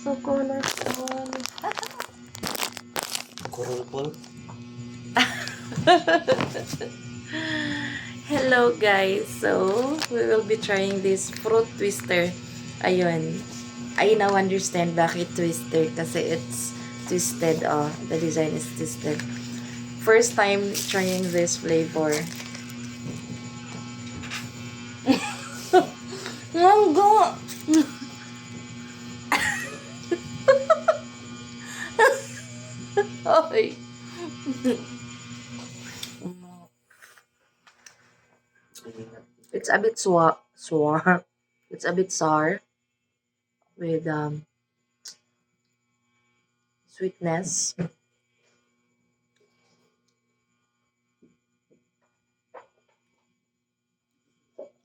So cornerstone. Kurulpul. Hello guys. So, we will be trying this fruit twister. Ayun. I now understand bakit twister kasi it's twisted. Oh, the design is twisted. First time trying this flavor. Mangga! Oy. It's a bit sour. It's a bit sour with sweetness.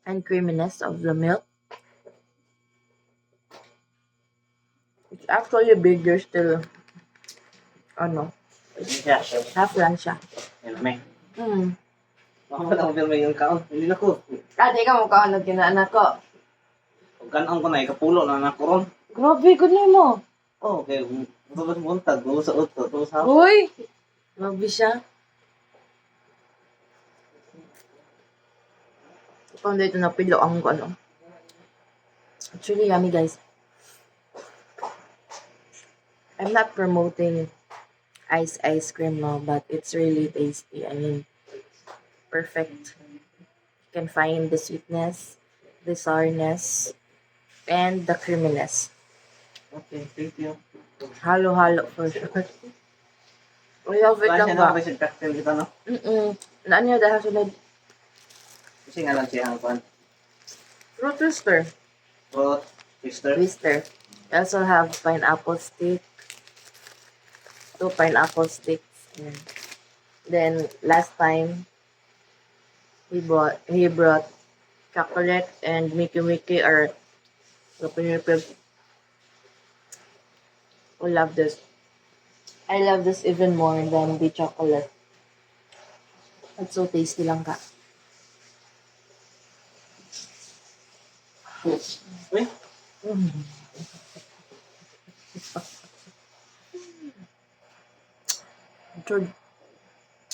And creaminess of the milk. It's actually bigger still. Ano? Siya. Half lang siya. Yan, may. Hmm. Wala ko filming yung kaon. Hindi na ko. Ate ka mo kaanod kinaanak ko. Pag kanon ko na, ikapulo na nakuron. Grabe, good na mo. Oh, okay. Tapos buntag, buo sa uto, tapos hapon. Uy! Grabe siya. Kung dito na pilo ang ano. It's really yummy, guys. I'm not promoting ice cream, no, but it's really tasty. I mean, perfect. You can find the sweetness, the sourness, and the creaminess. Okay, thank you. Halo-halo for sure. I love it Wala lang siya ba? na present cocktail kita, no? Naan niya dahil sunod? Kasi nga lang siya ang pan. Fruit twister. Fruit, twister. Twister. I also have pineapple stick. 2 pineapple sticks. And then last time he brought chocolate and Mickey or the I love this. I love this even more than the chocolate. It's so tasty lang ka. Uy,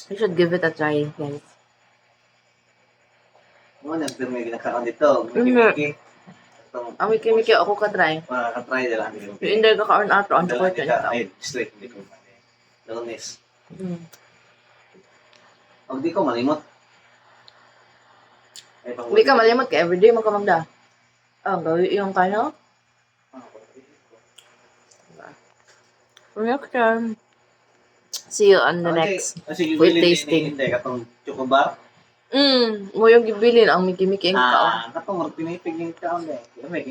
You should give it a try, guys. ano yung film yung ginakaon dito? Hindi. Miki-miki. Itong Ang Mickey ako ka-try. makakatry nila. Yung hindi ka kaon ato ang Dala chocolate nila, nito. ay, straight, hindi ko mali. Lunes. Mm. Pag di ko malimot. Ay, pang- Hindi ka malimot ka, everyday mo ka magda. Gawin yung kano? Next time. See you on the next food tasting. Hindi, katong chocobar. Mo yung gibilin ang Mickey ang kaon. Katong pinipig yung kaon eh. May